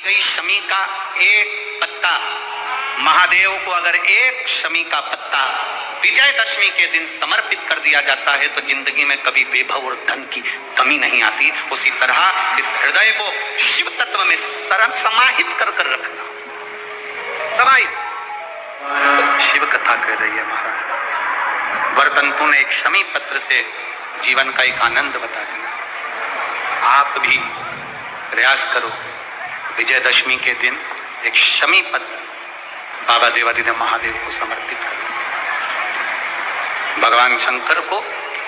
गई शमी का एक पत्ता, महादेव को अगर एक शमी का पत्ता विजयदशमी के दिन समर्पित कर दिया जाता है तो जिंदगी में कभी वैभव और धन की कमी नहीं आती। उसी तरह इस हृदय को शिव तत्व में समाहित कर कर रखना। समाहित शिव कथा कह रही है महाराज। वर्तंतु ने एक शमी पत्र से जीवन का एक आनंद बता दिया। आप भी प्रयास करो, विजयदशमी के दिन एक शमी पत्र बाबा देवादिदेव महादेव को समर्पित करो। भगवान शंकर को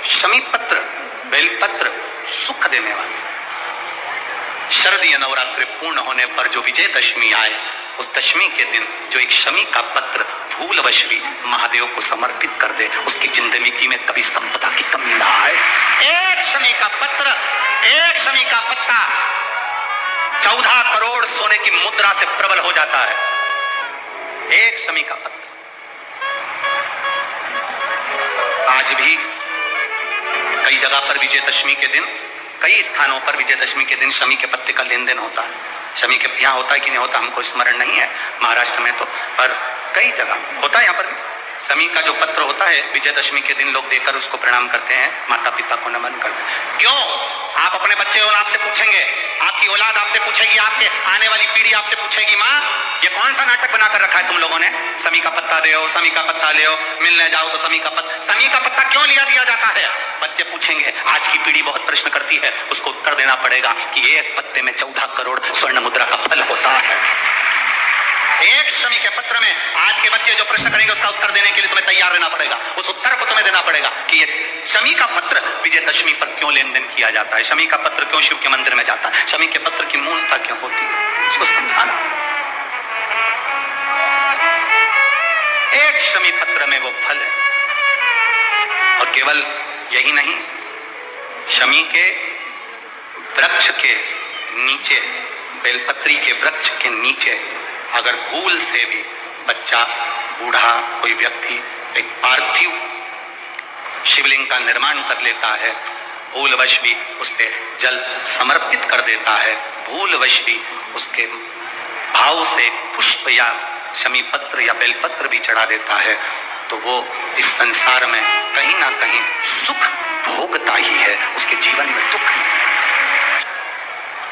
शमी पत्र, बेलपत्र सुख देने वाले। शरदीय नवरात्रि पूर्ण होने पर जो विजयदशमी आए, उस दशमी के दिन जो एक शमी का पत्र भूलवश भी महादेव को समर्पित कर दे, उसकी जिंदगी में कभी संपदा की कमी ना आए। एक शमी का पत्र, एक शमी का पत्ता 14 करोड़ सोने की मुद्रा से प्रबल हो जाता है। एक शमी का पत्र। आज भी कई जगह पर विजयदशमी के दिन, कई स्थानों पर विजयदशमी के दिन शमी के पत्ते का लेन देन होता है। शमी के यहाँ होता है कि नहीं होता हमको स्मरण नहीं है, महाराष्ट्र में तो, पर कई जगह होता है। यहाँ पर शमी का जो पत्र होता है विजयदशमी के दिन लोग देकर उसको प्रणाम करते हैं, माता पिता को नमन करते हैं। क्यों? आप अपने बच्चे और आपसे पूछेंगे, आपकी औलाद आपसे पूछेगी, आपके आने वाली पीढ़ी आपसे पूछेगी, माँ ये कौन सा नाटक बनाकर रखा है तुम लोगों ने? शमी का पत्ता दे, शमी का पत्ता ले, मिलने जाओ तो शमी का पत्ता क्यों लिया दिया जाता है? बच्चे पूछेंगे। आज की पीढ़ी बहुत प्रश्न करती है, उसको उत्तर देना पड़ेगा कि एक पत्ते में 14 करोड़ स्वर्ण मुद्रा का फल होता है। एक शमी के पत्र में आज के बच्चे जो प्रश्न करेंगे उसका उत्तर देने के लिए तुम्हें तैयार रहना पड़ेगा। उस उत्तर को तुम्हें देना पड़ेगा कि ये शमी का पत्र विजयदशमी पर क्यों लेन देन किया जाता है, शमी का पत्र क्यों शिव के मंदिर में जाता है, शमी के पत्र की मूलता क्यों होती है, इसको समझाना। एक शमी पत्र में वो फल है। और केवल यही नहीं, शमी के वृक्ष के नीचे, बेलपत्री के वृक्ष के नीचे अगर भूल से भी बच्चा, बूढ़ा, कोई व्यक्ति एक पार्थिव शिवलिंग का निर्माण कर लेता है, भूलवश भी उस पे जल समर्पित कर देता है, भूलवश भी उसके भाव से पुष्प या शमी पत्र या बेलपत्र भी चढ़ा देता है, तो वो इस संसार में कहीं ना कहीं सुख भोगता ही है, उसके जीवन में दुख नहीं।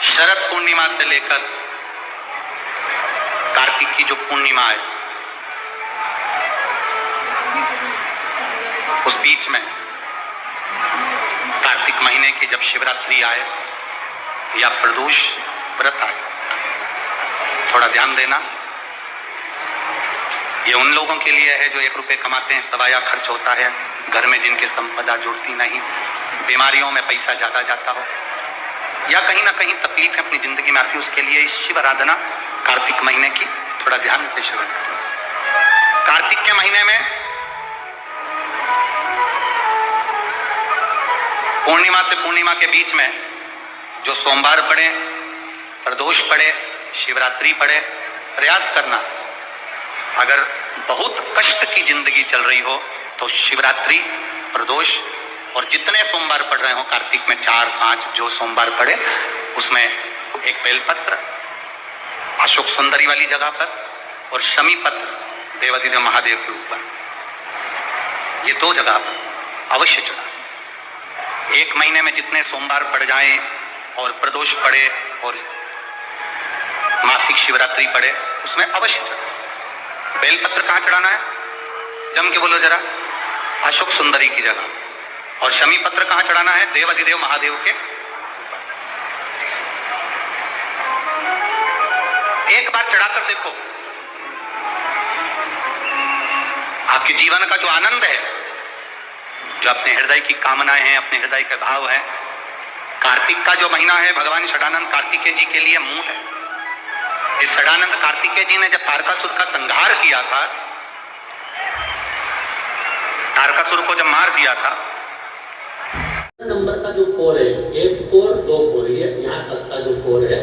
शरद पूर्णिमा से लेकर कार्तिक की जो पूर्णिमा है, उस बीच में कार्तिक महीने की जब शिवरात्रि आए या प्रदोष व्रत आए, थोड़ा ध्यान देना। ये उन लोगों के लिए है जो 1 रुपए कमाते हैं, सवाया खर्च होता है, घर में जिनकी संपदा जुड़ती नहीं, बीमारियों में पैसा ज्यादा जाता हो, या कहीं ना कहीं तकलीफ अपनी जिंदगी में आती है, उसके लिए शिव आराधना कार्तिक महीने की थोड़ा ध्यान से श्रवण करें। कार्तिक के महीने में पूर्णिमा से पूर्णिमा के बीच में जो सोमवार पड़े, प्रदोष पड़े, शिवरात्रि पड़े, प्रयास करना। अगर बहुत कष्ट की जिंदगी चल रही हो तो शिवरात्रि, प्रदोष और जितने सोमवार पड़ रहे हो कार्तिक में 4-5 जो सोमवार पड़े, उसमें एक बेलपत्र अशोक सुंदरी वाली जगह पर और शमी पत्र देवादिदेव महादेव के ऊपर, ये 2 जगह पर अवश्य चढ़ा। 1 महीने में जितने सोमवार पड़ जाए और प्रदोष पड़े और मासिक शिवरात्रि पड़े, उसमें अवश्य चढ़ा। बेलपत्र कहाँ चढ़ाना है? जम के बोलो जरा। अशोक सुंदरी की जगह। और शमी पत्र कहाँ चढ़ाना है? देवादिदेव महादेव के ऊपर। एक बार चढ़ाकर देखो, आपके जीवन का जो आनंद है, जो अपने हृदय की कामनाएं हैं, अपने हृदय के भाव हैं, कार्तिक का जो महीना है भगवान षडानंद कार्तिकेय जी के लिए मूल है। इस षडानंद कार्तिकेय जी ने जब तारकासुर का संहार किया था, तारकासुर को जब मार दिया था, नंबर का जो कोर है, 1 कोर 2 कोर, ये यहाँ तक का जो कोर है,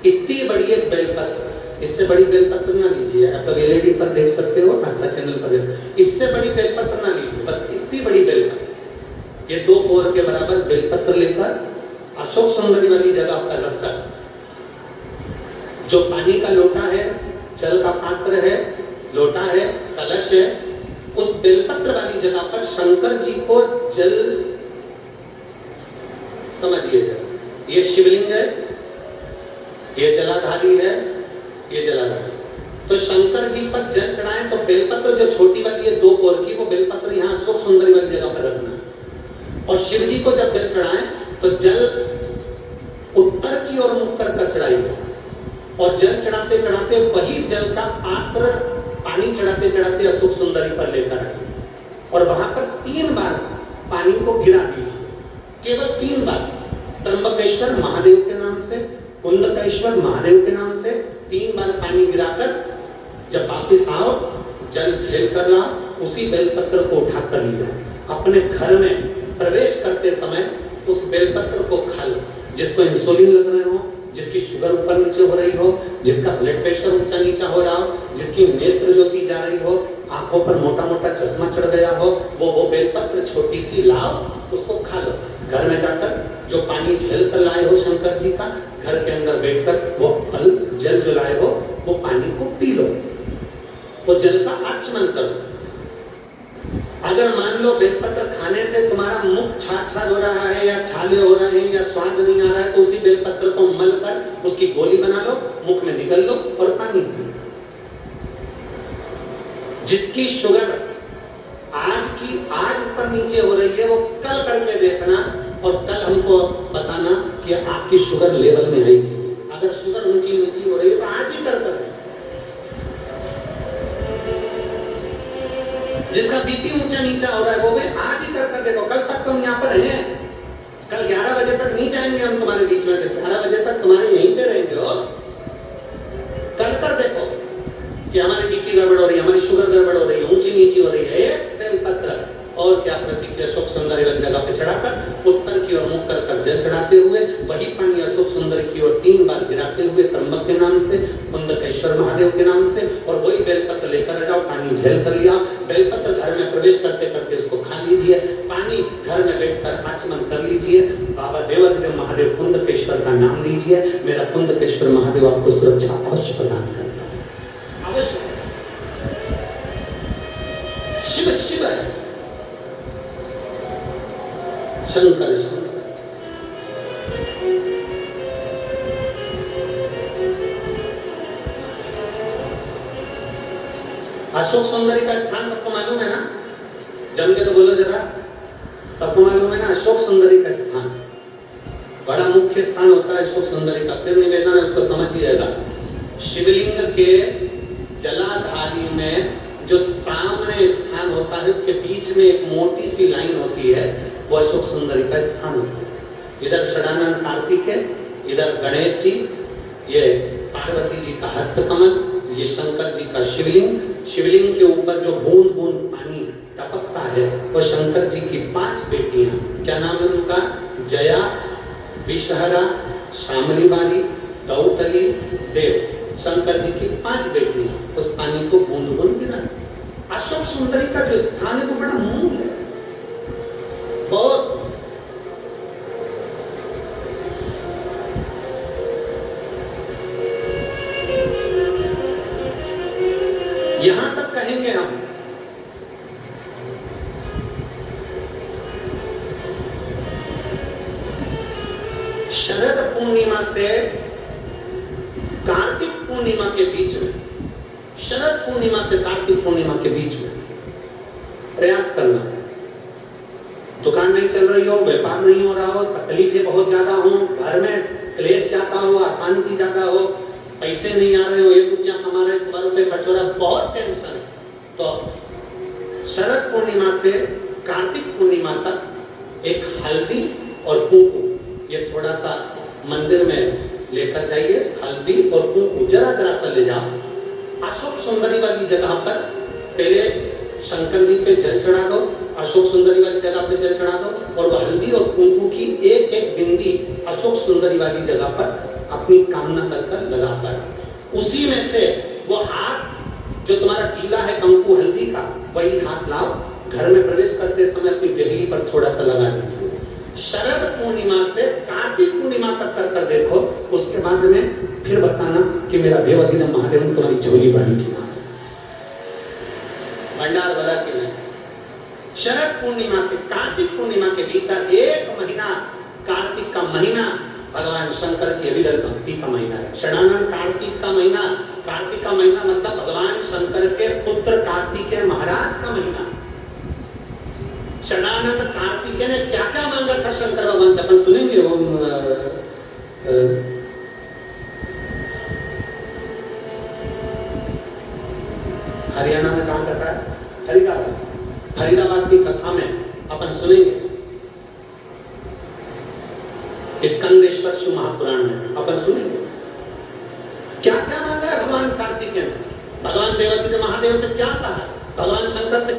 इतनी बड़ी एक बेलपत्र, इससे बड़ी बेलपत्र ना लीजिए। आप लोग एलईडी पर देख सकते हो, आस्था चैनल पर, इससे बड़ी बेलपत्र ना लीजिए, बस इतनी बड़ी बेलपत्र, ये 2 कोर के बराबर बेलपत्र लेकर अशोक सुंदरी वाली जगह पर रखकर जो पानी का लोटा है, जल का पात्र है, लोटा है, कलश है, उस बेलपत्र वाली जगह पर शंकर जी को जल, समझिएगा, ये शिवलिंग है, ये जलाधारी है, ये जलाधारी। तो शंकर जी पर जल चढ़ाएं तो बेलपत्र जो छोटी वाली है 2 कोर की, वो बेलपत्र यहाँ अशोक सुंदरी वाली जगह पर रखना। और शिव जी को जब जल चढ़ाएं तो जल उत्तर की ओर मुख कर चढ़ाइए, और जल चढ़ाते चढ़ाते वही जल का पात्र पानी चढ़ाते चढ़ाते अशोक सुंदरी पर लेकर आइए, और वहां पर 3 बार पानी को गिरा दीजिए, केवल 3 बार। त्र्यंबकेश्वर महादेव के नाम से, कुंडकेश्वर महादेव के नाम से 3 बार पानी गिराकर जब वापिस आओ, जल झेल कर लाओ, उसी बेलपत्र को उठा कर लिया, अपने घर में प्रवेश करते समय उस बेलपत्र को खा लो। जिसको इंसुलिन लग रहे हो, जिसकी शुगर ऊपर नीचे हो रही हो, जिसका ब्लड प्रेशर ऊंचा नीचा हो रहा हो, जिसकी नेत्र ज्योति जा रही हो, आंखों पर मोटा मोटा चश्मा चढ़ गया हो, वो बेलपत्र छोटी सी लाओ, उसको खा लो। घर में जाकर जो पानी झेल कर लाए हो शंकर जी का, घर के अंदर बैठकर वो फल जल जो लाए हो वो पानी को पी लो, वो जल का आचमन करो। अगर मान लो बेलपत्र खाने से तुम्हारा मुख छाछा हो रहा है, या छाले हो रहे हैं, या स्वाद नहीं आ रहा है, तो उसी बेलपत्र को मल कर उसकी गोली बना लो, मुख में निगल लो और पानी पी लो। जिसकी शुगर आज ऊपर नीचे हो रही है, वो कल करके देखना, और कल हमको बताना कि आपकी शुगर लेवल में है कि नहीं। अगर शुगर ऊंची नीची हो रही है तो आज ही कर जिसका बीपी ऊंचा नीचा हो रहा है वो भी आज ही कर देखो। कल तक तो हम यहाँ पर हैं, कल 11 बजे तक नहीं जाएंगे हम तुम्हारे बीच में से, 11 बजे तक तुम्हारे यहीं पे रहेंगे। हो कर देखो कि हमारी बीपी गड़बड़ हो रही है, हमारी शुगर गड़बड़ हो रही है, ऊंची नीची हो रही है, एक बेलपत्र और क्या प्रतिक्रिया अशोक सुंदरी वाली जगह पे चढ़ाकर उत्तर की ओर मुख कर जल चढ़ाते हुए वही पानी अशोक सुंदरी की ओर 3 बार गिराते हुए त्र्यंबक के नाम से, कुंडकेश्वर महादेव के नाम से, और वही बेलपत्र लेकर जाओ, पानी झेल कर लिया। बेलपत्र घर में प्रवेश करते करते उसको खा लीजिए, पानी घर में बैठकर आचमन कर लीजिए, बाबा देवाधिदेव महादेव कुंडकेश्वर का नाम लीजिए। मेरा कुंडकेश्वर महादेव आपको सुरक्षा अवश्य प्रदान करता है, अवश्य। शिव शिव है, शंकर शंकर। अशोक सुंदरी का स्थान सबको मालूम है ना? जम के तो बोलो जरा, सबको मालूम है ना? अशोक सुंदरी का स्थान बड़ा मुख्य स्थान होता है अशोक सुंदरी का। फिर निवेदन है उसको समझिएगा। शिवलिंग के जलाधारी में जो सामने स्थान होता है, उसके बीच में एक मोटी सी लाइन होती है, वो अशोक सुंदरी का स्थान होता है। इधर षडानंद कार्तिक है, इधर गणेश जी, ये पार्वती जी का हस्तकमल, ये शंकर जी का शिवलिंग। शिवलिंग के ऊपर जो बूंद बूंद पानी टपकता है वो शंकर जी की 5 बेटियां, क्या नाम है उनका? जया, विषहरा, शामली बारी, दौतली, देव। शंकर जी की 5 बेटियां उस पानी को बूंद बूंद गिरा। अशोक सुंदरी का जो स्थान है वो बड़ा मूल है, बहुत। यहां तक कहेंगे हम, शरद पूर्णिमा से कार्तिक पूर्णिमा के बीच में, शरद पूर्णिमा से कार्तिक पूर्णिमा के बीच में प्रयास करना। दुकान नहीं चल रही हो, व्यापार नहीं हो रहा हो, तकलीफें बहुत ज्यादा हो, घर में क्लेश ज्यादा हो, अशांति ज्यादा हो, पैसे नहीं आ रहे हो, 1 रुपया कमा रहे, 100 रुपये खर्च हो रहा है, बहुत टेंशन है, तो शरद पूर्णिमा से कार्तिक पूर्णिमा तक एक हल्दी और कुंकू, ये थोड़ा सा मंदिर में लेकर जाइए। हल्दी और कुंकू जरा जरा सा ले जाओ। अशोक सुंदरी वाली जगह पर पहले शंकर जी पे जल चढ़ा दो, अशोक सुंदरी वाली जगह पे जल चढ़ा दो, और वो हल्दी और कुंकू की एक एक बिंदी अशोक सुंदरी वाली जगह पर अपनी कामना कर लगाकर, उसी में से वो हाथ जो तुम्हारा गीला है कंकु हल्दी का, वही हाथ लाओ, घर में प्रवेश करते समय अपनी देहली पर थोड़ा सा लगा दीजिए। शरद पूर्णिमा से कार्तिक पूर्णिमा तक कर देखो, उसके बाद में फिर बताना कि मेरा देवाधिदेव महादेव ने तुम्हारी झोली भरी की ना, भंडार भरा कि नहीं। शरद पूर्णिमा से कार्तिक पूर्णिमा के भीतर 1 महीना, कार्तिक का महीना भगवान शंकर की अविरत भक्ति का महीना है। षडानन कार्तिक का महीना, कार्तिक का महीना मतलब भगवान शंकर के पुत्र कार्तिकेय महाराज का महीना। षडानन कार्तिकेय ने क्या क्या मांगा था शंकर भगवान से, अपन सुनेंगे। हरियाणा में कहा कथा है, फरीदाबाद की कथा में अपन सुनेंगे। स्कंदेश्वर शिव महापुराण में अपन सुनेंगे क्या क्या मांगा है भगवान कार्तिकेय ने, भगवान देवाधिदेव महादेव से क्या कहा, भगवान शंकर से